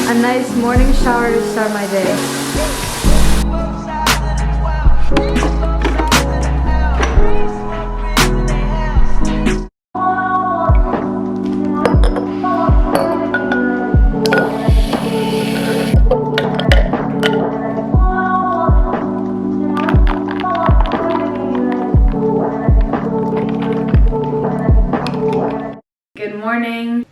A nice morning shower to start my day. Good morning.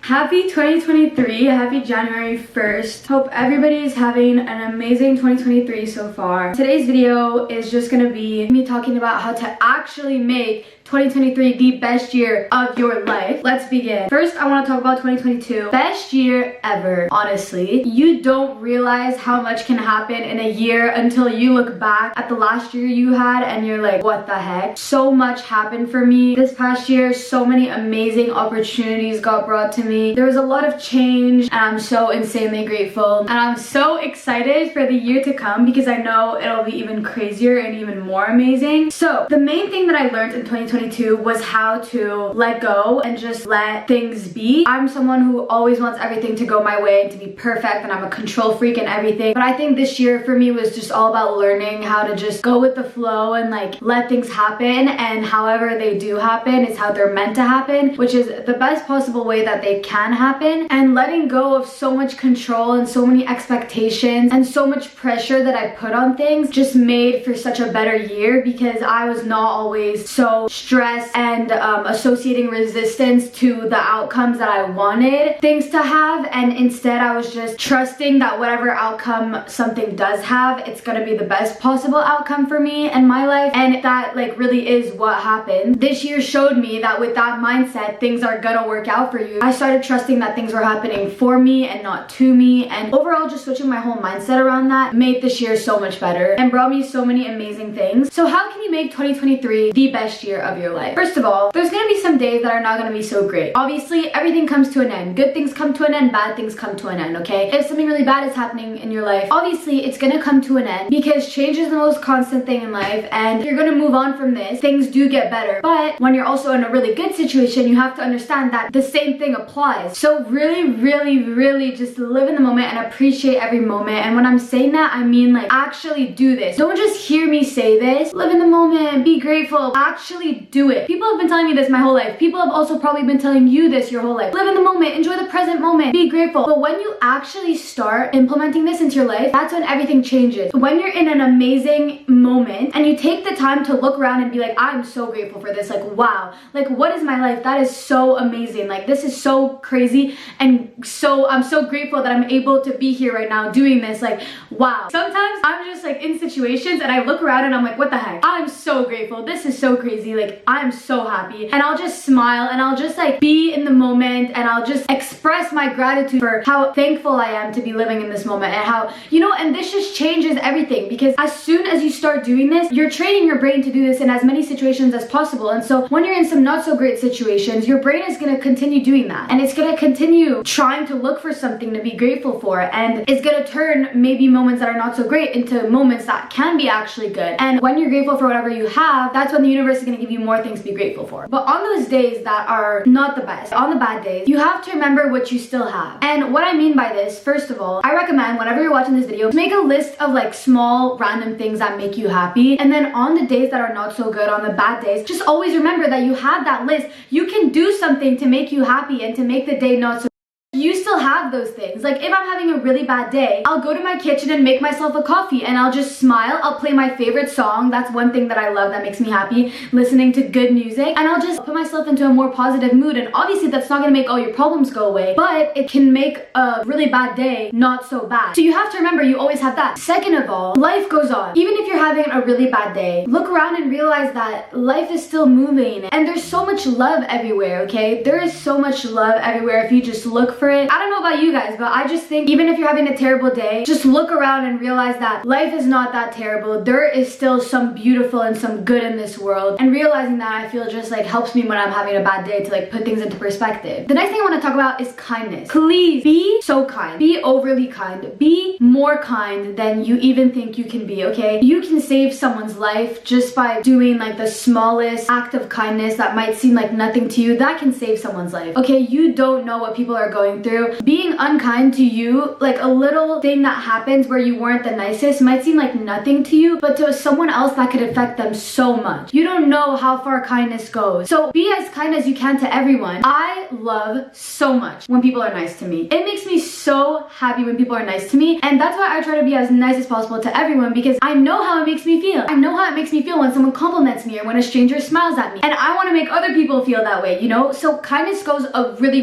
Happy 2023, happy January 1st. Hope everybody is having an amazing 2023 so far. Today's video is just gonna be me talking about how to actually make 2023 the best year of your life. Let's begin. First, I want to talk about 2022. Best year ever. Honestly, you don't realize how much can happen in a year until you look back at the last year you had and you're like, what the heck? So much happened for me this past year. So many amazing opportunities got brought to me. There was a lot of change and I'm so insanely grateful. And I'm so excited for the year to come because I know it'll be even crazier and even more amazing. So the main thing that I learned in 2022 was how to let go and just let things be. I'm someone who always wants everything to go my way and to be perfect, and I'm a control freak and everything. But I think this year for me was just all about learning how to just go with the flow and like let things happen, and however they do happen is how they're meant to happen, which is the best possible way that they can happen. And letting go of so much control and so many expectations and so much pressure that I put on things just made for such a better year, because I was not always so stress and associating resistance to the outcomes that I wanted things to have, and instead I was just trusting that whatever outcome something does have, it's gonna be the best possible outcome for me and my life. And that like really is what happened. This year showed me that with that mindset, things are gonna work out for you. I started trusting that things were happening for me and not to me, and overall just switching my whole mindset around that made this year so much better and brought me so many amazing things. So how can you make 2023 the best year of your life? First of all, there's gonna be some days that are not gonna be so great. Obviously, everything comes to an end. Good things come to an end, bad things come to an end, okay? If something really bad is happening in your life, obviously it's gonna come to an end, because change is the most constant thing in life, and you're gonna move on from this. Things do get better. But when you're also in a really good situation, you have to understand that the same thing applies. So really just live in the moment and appreciate every moment. And when I'm saying that, I mean like actually do this. Don't just hear me say this. Live in the moment, be grateful. Actually do it. People have been telling me this my whole life. People have also probably been telling you this your whole life. Live in the moment, enjoy the present moment, be grateful. But when you actually start implementing this into your life, that's when everything changes. When you're in an amazing moment and you take the time to look around and be like, I'm so grateful for this. Like, wow, like what is my life? That is so amazing. Like this is so crazy, and so I'm so grateful that I'm able to be here right now doing this. Like, wow. Sometimes I'm just like in situations and I look around and I'm like, what the heck? I'm so grateful. This is so crazy. Like I'm so happy, and I'll just smile and I'll just like be in the moment, and I'll just express my gratitude for how thankful I am to be living in this moment, and how, you know, and this just changes everything, because as soon as you start doing this, you're training your brain to do this in as many situations as possible. And so when you're in some not so great situations, your brain is going to continue doing that, and it's going to continue trying to look for something to be grateful for, and it's going to turn maybe moments that are not so great into moments that can be actually good. And when you're grateful for whatever you have, that's when the universe is going to give you more things to be grateful for. But on those days that are not the best, on the bad days, you have to remember what you still have. And what I mean by this, first of all, I recommend whenever you're watching this video, make a list of like small random things that make you happy. And then on the days that are not so good, on the bad days, just always remember that you have that list. You can do something to make you happy and to make the day not so. You still have those things. Like if I'm having a really bad day, I'll go to my kitchen and make myself a coffee, and I'll just smile. I'll play my favorite song. That's one thing that I love that makes me happy, listening to good music, and I'll just put myself into a more positive mood. And obviously that's not gonna make all your problems go away, but it can make a really bad day not so bad. So you have to remember you always have that. Second of all, life goes on. Even if you're having a really bad day, look around and realize that life is still moving, and there's so much love everywhere, okay? There is so much love everywhere if you just look for it. I don't know about you guys, but I just think even if you're having a terrible day, just look around and realize that life is not that terrible. There is still some beautiful and some good in this world. And realizing that, I feel just like helps me when I'm having a bad day to like put things into perspective. The next thing I want to talk about is kindness. Please be so kind. Be overly kind. Be more kind than you even think you can be, okay? You can save someone's life just by doing like the smallest act of kindness that might seem like nothing to you. That can save someone's life, okay? You don't know what people are going going through. Being unkind to you, like a little thing that happens where you weren't the nicest, might seem like nothing to you, but to someone else that could affect them so much. You don't know how far kindness goes. So be as kind as you can to everyone. I love so much when people are nice to me. It makes me so happy when people are nice to me, and that's why I try to be as nice as possible to everyone, because I know how it makes me feel. I know how it makes me feel when someone compliments me or when a stranger smiles at me, and I want to make other people feel that way, you know? So kindness goes a really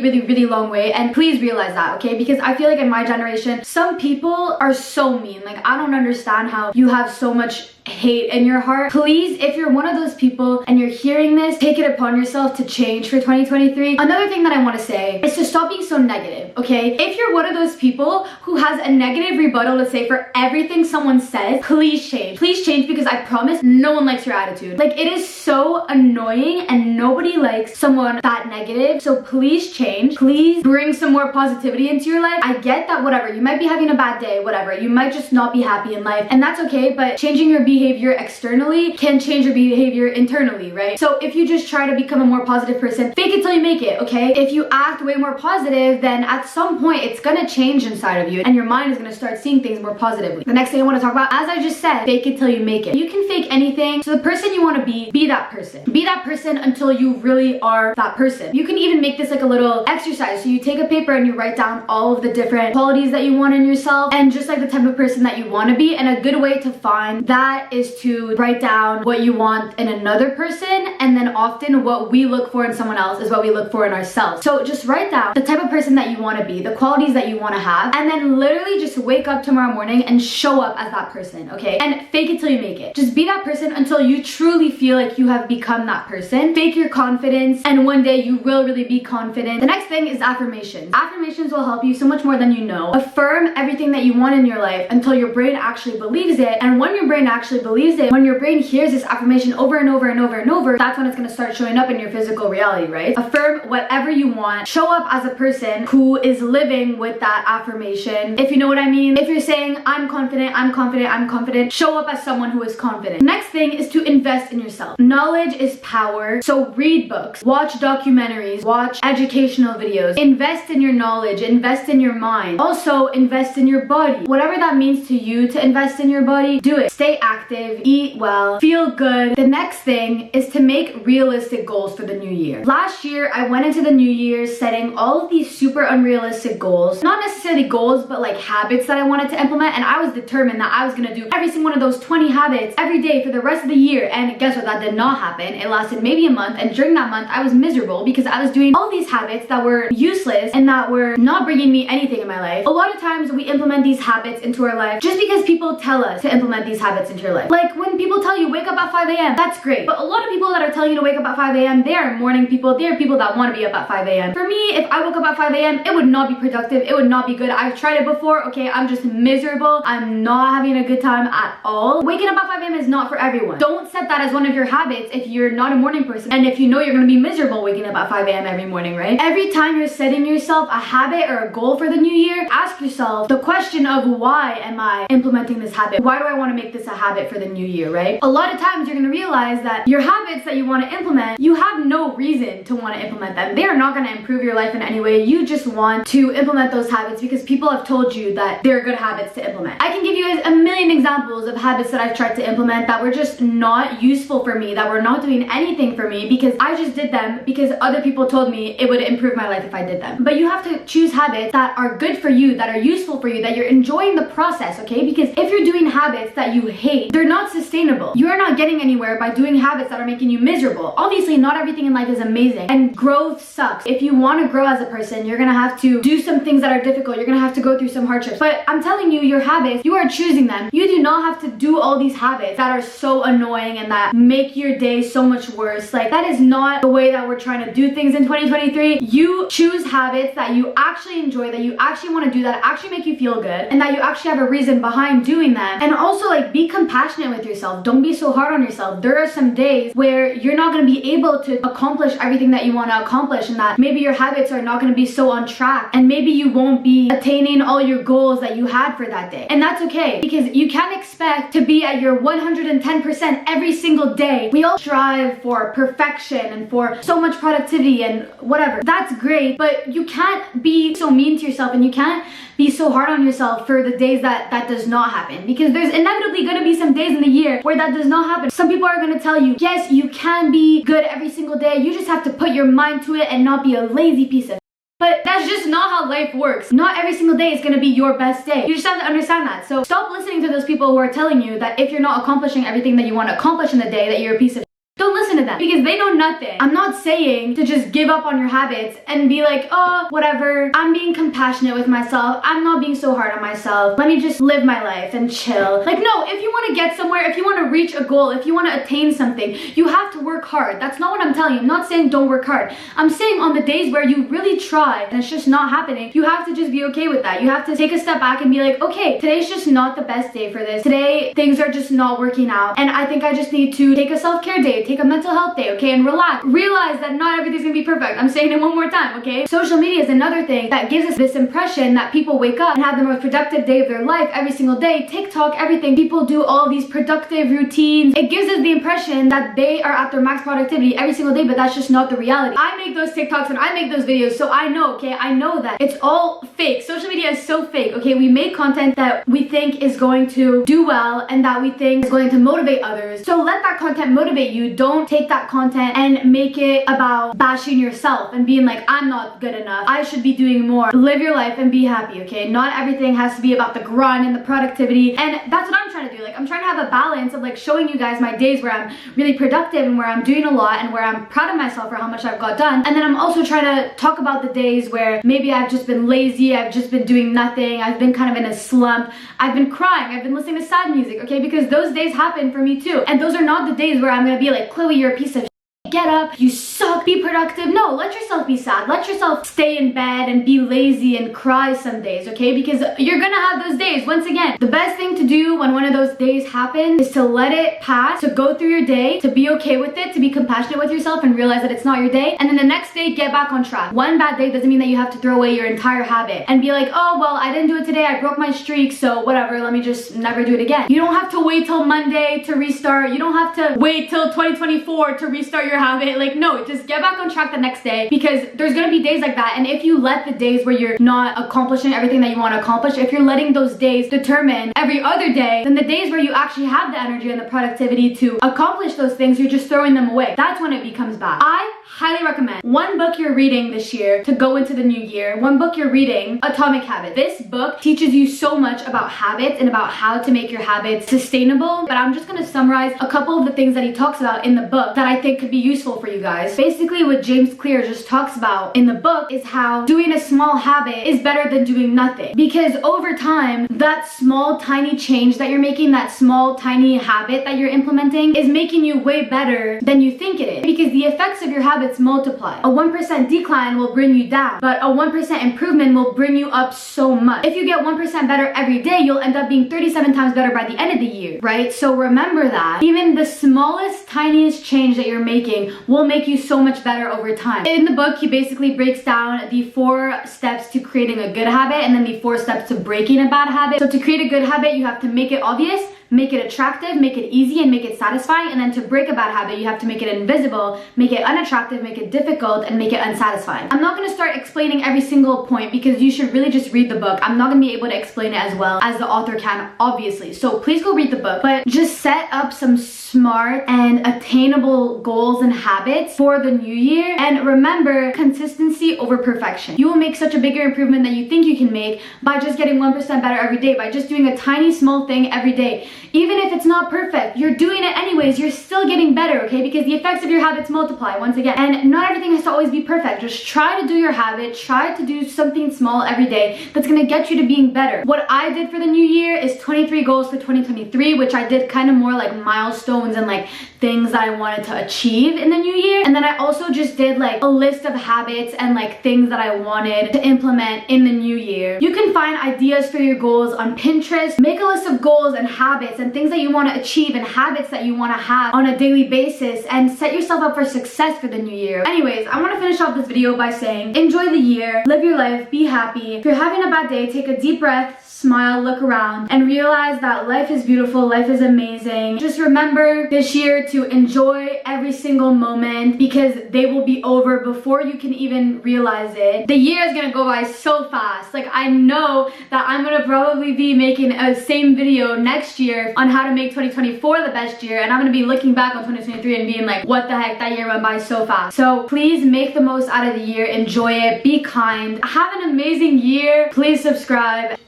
long way, and please realize that, okay? Because I feel like in my generation, some people are so mean. Like, I don't understand how you have so much hate in your heart. Please, if you're one of those people and you're hearing this, take it upon yourself to change for 2023. Another thing that I want to say is to stop being so negative, okay? If you're one of those people who has a negative rebuttal to say for everything someone says, please change. Please change, because I promise no one likes your attitude. Like, it is so annoying and nobody likes someone that negative. So please change. Please bring some more positivity into your life. I get that, whatever, you might be having a bad day, whatever, you might just not be happy in life, and that's okay, but changing your behavior externally can change your behavior internally, right? So if you just try to become a more positive person, fake it till you make it, okay? If you act way more positive, then at some point it's gonna change inside of you and your mind is gonna start seeing things more positively. The next thing I want to talk about, as I just said, fake it till you make it. You can fake anything. So the person you want to be that person. Be that person until you really are that person. You can even make this like a little exercise. So you take a paper and you write down all of the different qualities that you want in yourself and just like the type of person that you want to be. And a good way to find that is to write down what you want in another person, and then often what we look for in someone else is what we look for in ourselves. So just write down the type of person that you want to be, the qualities that you want to have, and then literally just wake up tomorrow morning and show up as that person, okay? And fake it till you make it. Just be that person until you truly feel like you have become that person. Fake your confidence, and one day you will really be confident. The next thing is affirmations. Affirmations will help you so much more than you know. Affirm everything that you want in your life until your brain actually believes it, and when your brain actually believes it, when your brain hears this affirmation over and over and over and over, that's when it's going to start showing up in your physical reality, right? Affirm whatever you want. Show up as a person who is living with that affirmation, if you know what I mean. If you're saying, I'm confident, I'm confident, I'm confident, show up as someone who is confident. The next thing is to invest in yourself. Knowledge is power. So read books, watch documentaries, watch educational videos, invest in your knowledge, invest in your mind. Also, invest in your body. Whatever that means to you to invest in your body, do it. Stay active, eat well, feel good. The next thing is to make realistic goals for the new year. Last year, I went into the new year setting all of these super unrealistic goals. Not necessarily goals, but like habits that I wanted to implement, and I was determined that I was gonna do every single one of those 20 habits every day for the rest of the year. And guess what? That did not happen. It lasted maybe a month, and during that month, I was miserable because I was doing all these habits that were useless and that were not bringing me anything in my life. A lot of times we implement these habits into our life just because people tell us to implement these habits into your life. Like when people tell you wake up at 5 a.m, that's great. But a lot of people that are telling you to wake up at 5 a.m, they are morning people. They are people that want to be up at 5 a.m. For me, if I woke up at 5 a.m, it would not be productive. It would not be good. I've tried it before, okay? I'm just miserable. I'm not having a good time at all. Waking up at 5 a.m is not for everyone. Don't set that as one of your habits if you're not a morning person and if you know you're going to be miserable waking up at 5 a.m. every morning, right? Every time you're setting yourself a habit or a goal for the new year, ask yourself the question of why am I implementing this habit? Why do I want to make this a habit for the new year, right? A lot of times you're going to realize that your habits that you want to implement, you have no reason to want to implement them. They are not going to improve your life in any way. You just want to implement those habits because people have told you that they're good habits to implement. I can give you guys a million examples of habits that I've tried to implement that were just not useful for me, that were not doing anything for me because I just did them because other people told me it would improve my life if I did them. But you have to choose habits that are good for you, that are useful for you, that you're enjoying the process, okay? Because if you're doing habits that you hate, they're not sustainable. You're not getting anywhere by doing habits that are making you miserable. Obviously, not everything in life is amazing, and growth sucks. If you want to grow as a person, you're gonna have to do some things that are difficult. You're gonna have to go through some hardships. But I'm telling you, your habits, you are choosing them. You do not have to do all these habits that are so annoying and that make your day so much worse. Like, that is not the way that we're trying to do things in 2023. You choose habits that you actually enjoy, that you actually want to do, that actually make you feel good, and that you actually have a reason behind doing them. And also, like, be compassionate compassionate with yourself. Don't be so hard on yourself. There are some days where you're not going to be able to accomplish everything that you want to accomplish, and that maybe your habits are not going to be so on track, and maybe you won't be attaining all your goals that you had for that day. And that's okay, because you can't expect to be at your 110% every single day. We all strive for perfection and for so much productivity and whatever. That's great, but you can't be so mean to yourself, and you can't be so hard on yourself for the days that does not happen, because there's inevitably going to be some days in the year where that does not happen. Some people are going to tell you, yes, you can be good every single day. You just have to put your mind to it and not be a lazy piece of. But that's just not how life works. Not every single day is going to be your best day. You just have to understand that. So stop listening to those people who are telling you that if you're not accomplishing everything that you want to accomplish in the day, that you're a piece of. Don't listen to them, because they know nothing. I'm not saying to just give up on your habits and be like, oh, whatever. I'm being compassionate with myself. I'm not being so hard on myself. Let me just live my life and chill. Like, no, if you want to get somewhere, if you want to reach a goal, if you want to attain something, you have to work hard. That's not what I'm telling you. I'm not saying don't work hard. I'm saying on the days where you really try and it's just not happening, you have to just be okay with that. You have to take a step back and be like, okay, today's just not the best day for this. Today, things are just not working out, and I think I just need to take a self-care day, take a mental health day, okay, and relax. Realize that not everything's gonna be perfect. I'm saying it one more time, okay? Social media is another thing that gives us this impression that people wake up and have the most productive day of their life every single day. TikTok, everything. People do all these productive routines. It gives us the impression that they are at their max productivity every single day, but that's just not the reality. I make those TikToks and I make those videos, so I know, okay? I know that it's all fake. Social media is so fake, okay? We make content that we think is going to do well and that we think is going to motivate others. So let that content motivate you. Don't take that content and make it about bashing yourself and being like, I'm not good enough, I should be doing more. Live your life and be happy, okay? Not everything has to be about the grind and the productivity, and that's what I'm trying to do. Like, I'm trying to have a balance of like showing you guys my days where I'm really productive and where I'm doing a lot and where I'm proud of myself for how much I've got done, and then I'm also trying to talk about the days where maybe I've just been lazy, I've just been doing nothing, I've been kind of in a slump, I've been crying, I've been listening to sad music, okay? Because those days happen for me too, and those are not the days where I'm gonna be like, Chloe, you're a piece of get up, you suck, be productive. No, let yourself be sad. Let yourself stay in bed and be lazy and cry some days, okay? Because you're gonna have those days. Once again, the best thing to do when one of those days happen is to let it pass, to go through your day, to be okay with it, to be compassionate with yourself and realize that it's not your day, and then the next day, get back on track. One bad day doesn't mean that you have to throw away your entire habit and be like, oh, well, I didn't do it today, I broke my streak, so whatever, let me just never do it again. You don't have to wait till Monday to restart. You don't have to wait till 2024 to restart your habit. Like, no, just get back on track the next day, because there's gonna be days like that. And if you let the days where you're not accomplishing everything that you want to accomplish, if you're letting those days determine every other day, then the days where you actually have the energy and the productivity to accomplish those things, you're just throwing them away. That's when it becomes bad. I highly recommend one book you're reading this year to go into the new year. One book you're reading, Atomic Habits. This book teaches you so much about habits and about how to make your habits sustainable, but I'm just gonna summarize a couple of the things that he talks about in the book that I think could be useful for you guys. Basically, what James Clear just talks about in the book is how doing a small habit is better than doing nothing, because over time, that small tiny change that you're making, that small tiny habit that you're implementing, is making you way better than you think it is, because the effects of your habits multiply. A 1% decline will bring you down, but a 1% improvement will bring you up so much. If you get 1% better every day, you'll end up being 37 times better by the end of the year, right? So remember that even the smallest, tiniest change that you're making will make you so much better over time. In the book, he basically breaks down the 4 steps to creating a good habit and then the 4 steps to breaking a bad habit. So to create a good habit, you have to make it obvious, make it attractive, make it easy, and make it satisfying. And then to break a bad habit, you have to make it invisible, make it unattractive, make it difficult, and make it unsatisfying. I'm not going to start explaining every single point, because you should really just read the book. I'm not going to be able to explain it as well as the author can, obviously. So please go read the book, but just set up some smart and attainable goals and habits for the new year. And remember, consistency over perfection. You will make such a bigger improvement than you think you can make by just getting 1% better every day, by just doing a tiny small thing every day. Even if it's not perfect, you're doing it anyways, you're still getting better, okay? Because the effects of your habits multiply once again. And not everything has to always be perfect. Just try to do your habit, try to do something small every day that's gonna get you to being better. What I did for the new year is 23 goals for 2023, which I did kind of more like milestones and like things I wanted to achieve in the new year. And then I also just did like a list of habits and like things that I wanted to implement in the new year. You can find ideas for your goals on Pinterest. Make a list of goals and habits habits and things that you want to achieve and habits that you want to have on a daily basis and set yourself up for success for the new year. Anyways, I want to finish off this video by saying enjoy the year, live your life, be happy. If you're having a bad day, take a deep breath, smile, look around, and realize that life is beautiful, life is amazing. Just remember this year to enjoy every single moment because they will be over before you can even realize it. The year is gonna go by so fast. Like, I know that I'm gonna probably be making a same video next year on how to make 2024 the best year, and I'm gonna be looking back on 2023 and being like, what the heck, that year went by so fast. So please make the most out of the year, enjoy it, be kind, have an amazing year. Please subscribe.